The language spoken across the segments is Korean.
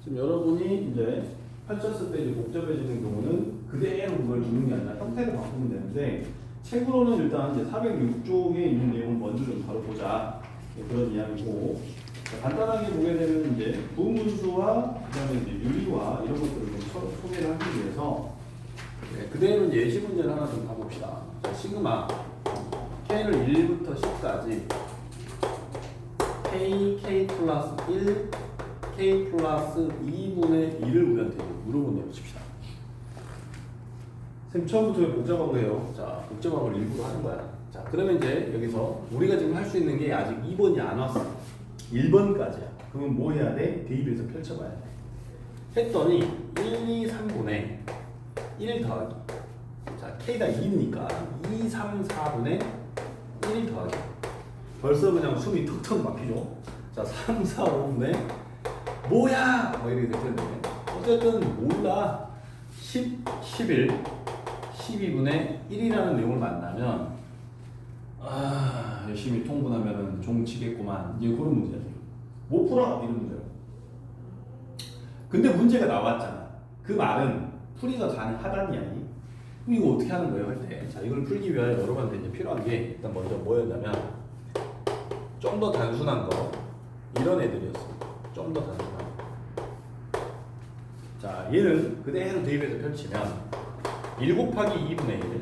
지금 여러분이 이제 펼쳤을 때 이제 복잡해지는 경우는 그대로 그걸 주는 게 아니라 형태를 바꾸면 되는데, 책으로는 일단 이제 406쪽에 있는 내용을 먼저 좀 바로 보자. 네, 그런 이야기고, 간단하게 보게 되면 이제 부분수와 그다음에 이제 유리와 이런 것들을 좀 소개를 하기 위해서 네, 그대로 이제 예시 문제를 하나 좀 가봅시다. 자, 시그마 k를 1부터 10까지 k 플러스 1, k 플러스 2분의 1을 우리한테 물어본다고 칩시다. 선생님 처음부터 복잡한 거예요. 자, 복잡한 걸 일부러 하는 거야. 자, 그러면 이제 여기서 우리가 지금 할 수 있는 게 아직 2번이 안 왔어. 1번까지야. 그러면 뭐 해야 돼? 대입해서 펼쳐봐야 돼. 했더니 1, 2, 3분의 1 더하기. 자, k가 2니까 2, 3, 4분의 1 더하기. 벌써 그냥 숨이 턱턱 막히죠. 자, 3, 4, 5분의 뭐야! 뭐 이렇게 될 텐데. 어쨌든 몰라. 10, 11, 12분의 1이라는 내용을 만나면 열심히 통분하면은 종치겠구만. 이제 그런 문제죠. 못 풀어 이런 문제요. 근데 문제가 나왔잖아. 그 말은 풀이가 가능하다는 이야기. 그럼 이거 어떻게 하는 거예요 할 때? 자, 이걸 풀기 위하여 여러분한테 이제 필요한 게 일단 먼저 뭐였냐면 좀 더 단순한 거 이런 애들이었어. 좀 더 단순한 거. 자, 얘는 그대로 대입해서 펼치면 1 곱하기 2분의 1,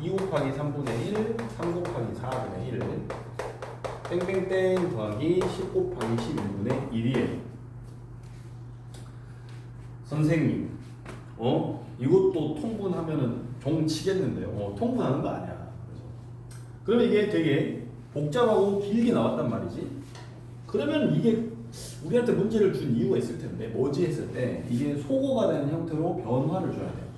2 곱하기 3분의 1, 3 곱하기 4분의 1, 땡땡땡 더하기 10 곱하기 11분의 1이에요. 선생님, 이것도 통분하면은 종 치겠는데요. 통분하는 거 아니야. 그러면 이게 되게 복잡하고 길게 나왔단 말이지. 그러면 이게 우리한테 문제를 준 이유가 있을 텐데, 뭐지 했을 때 이게 소거가 되는 형태로 변화를 줘야 돼요.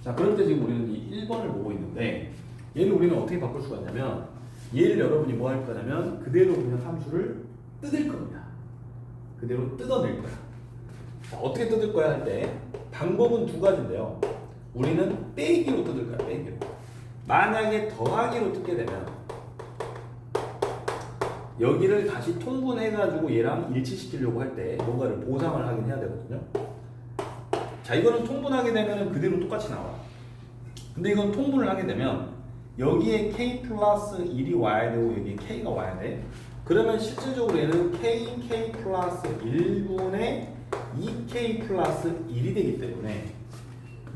자, 그럴 때 지금 우리는 이 1번을 보고 있는데, 얘를 우리는 어떻게 바꿀 수가 있냐면, 얘를 여러분이 뭐 할 거냐면 그대로 그냥 함수를 뜯을 겁니다. 그대로 뜯어낼 거야. 자, 어떻게 뜯을 거야 할 때 방법은 두 가지인데요. 우리는 빼기로 뜯을 거야. 빼기로. 만약에 더하기로 뜯게 되면 여기를 다시 통분해가지고 얘랑 일치시키려고 할 때 뭔가를 보상을 하긴 해야 되거든요. 자, 이거는 통분하게 되면 그대로 똑같이 나와. 근데 이건 통분을 하게 되면 여기에 k 플러스 1이 와야 되고 여기에 k가 와야 돼. 그러면 실질적으로 얘는 k 플러스 1분의 2k 플러스 1이 되기 때문에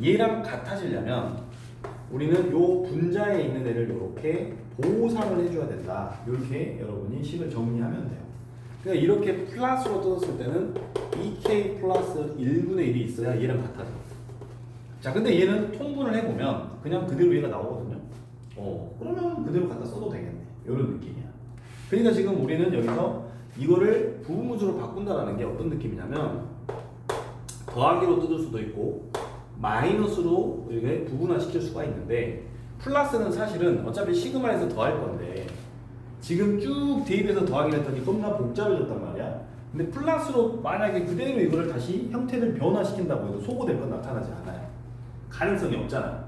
얘랑 같아지려면 우리는 요 분자에 있는 애를 이렇게 보상을 해줘야 된다. 이렇게 여러분이 식을 정리하면 돼요. 그러니까 이렇게 플러스로 뜯었을 때는 2k 플러스 1분의 1이 있어야 얘랑 같아져. 자, 근데 얘는 통분을 해보면 그냥 그대로 얘가 나오거든요. 그러면 그대로 갖다 써도 되겠네. 이런 느낌이야. 그러니까 지금 우리는 여기서 이거를 부분문수로 바꾼다라는 게 어떤 느낌이냐면 더하기로 뜯을 수도 있고 마이너스로 이렇게 부분화시킬 수가 있는데, 플러스는 사실은 어차피 시그마에서 더할 건데 지금 쭉 대입해서 더하기를 했더니 겁나 복잡해졌단 말이야. 근데 플러스로 만약에 그대로 이거를 다시 형태를 변화시킨다고 해도 소거될 건 나타나지 않아요. 가능성이 없잖아.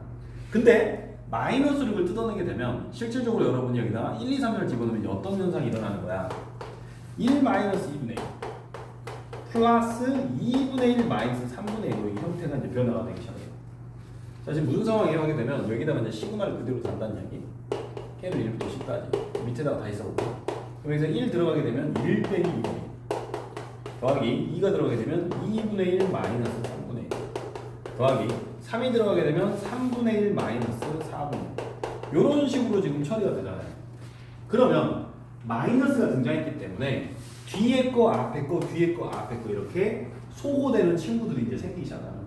근데 마이너스로 이걸 뜯어내게 되면 실질적으로 여러분이 여기다가 1, 2, 3을 집어넣으면 어떤 현상이 일어나는 거야? 1 마이너스 2분의 1 플러스 2분의 1 마이너스 3분의 1로 이 형태가 이제 변화가 되기 시작해요. 자, 지금 무슨 상황이에요 하게 되면 여기다가 이제 시그마를 그대로 단다는 이야기. k는 1부터 10까지 밑에다가 다시 써볼게. 그럼 여기서 1 들어가게 되면 1 빼기 2분의 1 더하기 2가 들어가게 되면 2분의 1 마이너스 3분의 1 더하기 3이 들어가게 되면 3분의 1 마이너스 4분의 1 이런 식으로 지금 처리가 되잖아요. 그러면 마이너스가 등장했기 때문에 뒤에 거 앞에 거 뒤에 거 앞에 거 이렇게 소거되는 친구들이 이제 생기잖아요.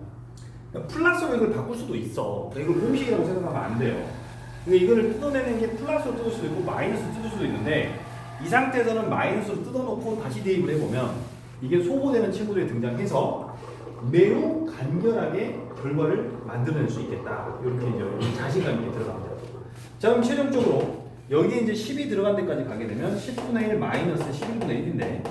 그러니까 플러스로 이걸 바꿀 수도 있어. 그러니까 이걸 공식이라고 생각하면 안 돼요. 그러니까 이거를 뜯어내는 게 플러스로 뜯을 수도 있고 마이너스로 뜯을 수도 있는데, 이 상태에서는 마이너스로 뜯어놓고 다시 대입을 해보면 이게 소거되는 친구들이 등장해서 매우 간결하게 결과를 만들어낼 수 있겠다. 이렇게 이제 자신감 있게 들어갑니다. 자, 그럼 최종적으로 여기에 이제 10이 들어간 데까지 가게 되면 10분의 1 마이너스 11분의 1인데,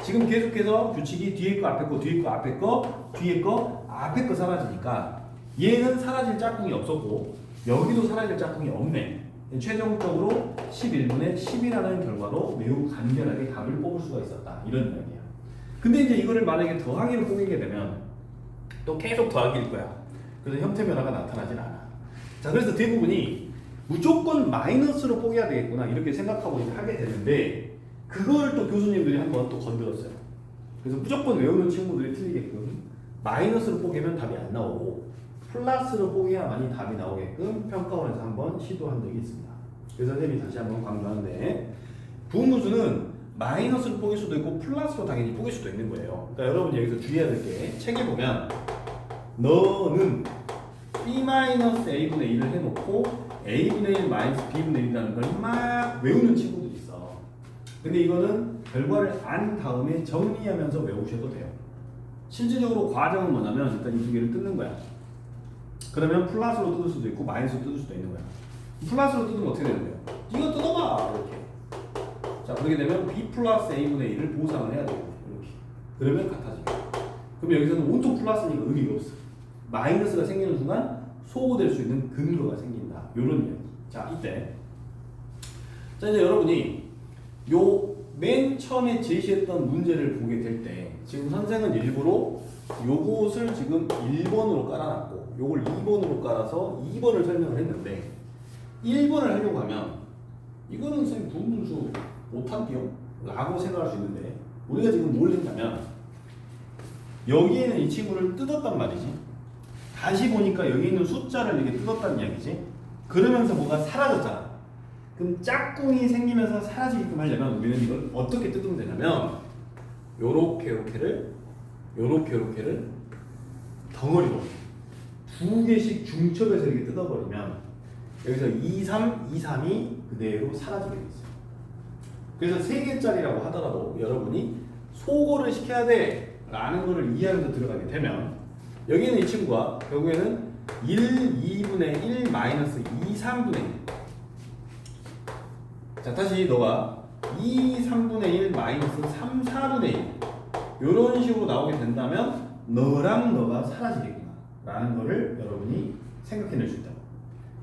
지금 계속해서 규칙이 뒤에 거 앞에 거 뒤에 거 앞에 거 뒤에 거 앞에 거 사라지니까 얘는 사라질 짝꿍이 없었고 여기도 사라질 짝꿍이 없네. 최종적으로 11분의 10이라는 결과로 매우 간결하게 답을 뽑을 수가 있었다. 이런 이야기야. 근데 이제 이거를 만약에 더하기로 꾸미게 되면 또 계속 더하기일 거야. 그래서 형태 변화가 나타나진 않아. 자, 그래서 대부분이 무조건 마이너스로 뽀개야 되겠구나 이렇게 생각하고 이제 하게 되는데 그거를 또 교수님들이 한번 또 건드렸어요. 그래서 무조건 외우는 친구들이 틀리게끔 마이너스로 뽀개면 답이 안 나오고 플러스로 뽀개야만이 답이 나오게끔 평가원에서 한번 시도한 적이 있습니다. 그래서 선생님이 다시 한번 강조하는데 부분수는 마이너스로 뽀갤 수도 있고 플러스로 당연히 뽀갤 수도 있는 거예요. 그러니까 여러분 여기서 주의해야 될 게 책에 보면 너는 b-a분의 1을 해놓고 a분의 1 마이너스 b분의 1이라는 걸 막 외우는 친구들이 있어. 근데 이거는 결과를 안 다음에 정리하면서 외우셔도 돼요. 실질적으로 과정은 뭐냐면 일단 이 두 개를 뜯는 거야. 그러면 플러스로 뜯을 수도 있고 마이너스로 뜯을 수도 있는 거야. 플러스로 뜯으면 어떻게 되는 거예요? 이거 뜯어봐 이렇게. 자, 그렇게 되면 b 플러스 a분의 1을 보상을 해야 돼요. 이렇게. 그러면 같아지고. 그럼 여기서는 온통 플러스니까 의미가 없어. 마이너스가 생기는 순간 소거될 수 있는 근거가 생긴다. 요런 이야기. 자, 이때. 자, 이제 여러분이 요 맨 처음에 제시했던 문제를 보게 될 때 지금 선생은 일부러 요것을 지금 1번으로 깔아놨고 요걸 2번으로 깔아서 2번을 설명을 했는데 1번을 하려고 하면 이거는 선생님 부분수 못한디요? 라고 생각할 수 있는데 우리가 지금 뭘 했냐면 여기에는 이 친구를 뜯었단 말이지. 다시 보니까 여기 있는 숫자를 이렇게 뜯었다는 이야기지. 그러면서 뭐가 사라졌잖아. 그럼 짝꿍이 생기면서 사라지게끔 하려면 우리는 이걸 어떻게 뜯으면 되냐면 요렇게를 덩어리로 두 개씩 중첩해서 이렇게 뜯어버리면 여기서 2, 3, 2, 3이 그대로 사라지게 돼 있어요. 그래서 3개짜리라고 하더라도 여러분이 소거를 시켜야 돼 라는 거를 이해하면서 들어가게 되면 여기는 이 친구가 결국에는 1, 2분의 1 마이너스 2, 3분의 1. 자, 다시 너가 2, 3분의 1 마이너스 3, 4분의 1 이런 식으로 나오게 된다면 너랑 너가 사라지겠구나 라는 거를 여러분이 생각해낼 수 있다.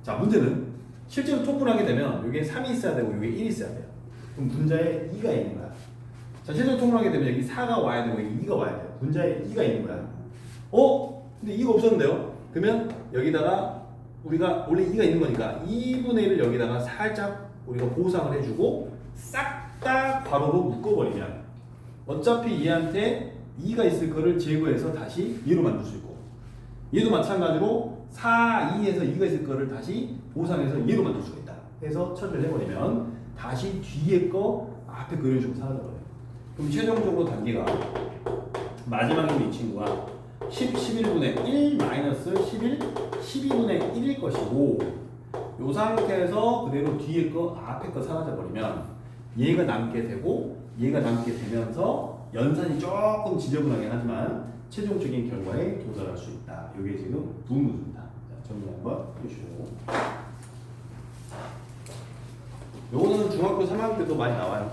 자, 문제는 실제로 통분하게 되면 여기에 3이 있어야 되고 여기에 1이 있어야 돼요. 그럼 분자에 2가 있는 거야. 자, 실제로 통분하게 되면 여기 4가 와야 되고 여기 2가 와야 돼요. 분자에 2가 있는 거야. 근데 2가 없었는데요? 그러면 여기다가 우리가 원래 2가 있는 거니까 2분의 1을 여기다가 살짝 우리가 보상을 해주고 싹 다 괄호로 묶어버리면 어차피 얘한테 2가 있을 거를 제거해서 다시 얘로 만들 수 있고 얘도 마찬가지로 4, 2에서 2가 있을 거를 다시 보상해서 얘로 만들 수가 있다. 해서 처리를 해버리면 다시 뒤에 거 앞에 그려주고 사라져버려요. 그럼 최종적으로 단계가 마지막에 이 친구가 10, 11분의 1 마이너스 11, 12분의 1일 것이고 이 상태에서 그대로 뒤에 거 앞에 거 사라져버리면 얘가 남게 되고 얘가 남게 되면서 연산이 조금 지저분하긴 하지만 최종적인 결과에 도달할 수 있다. 이게 지금 부분수입니다. 자, 정리 한번 해주시고 요거는 중학교 3학년 때도 많이 나와요.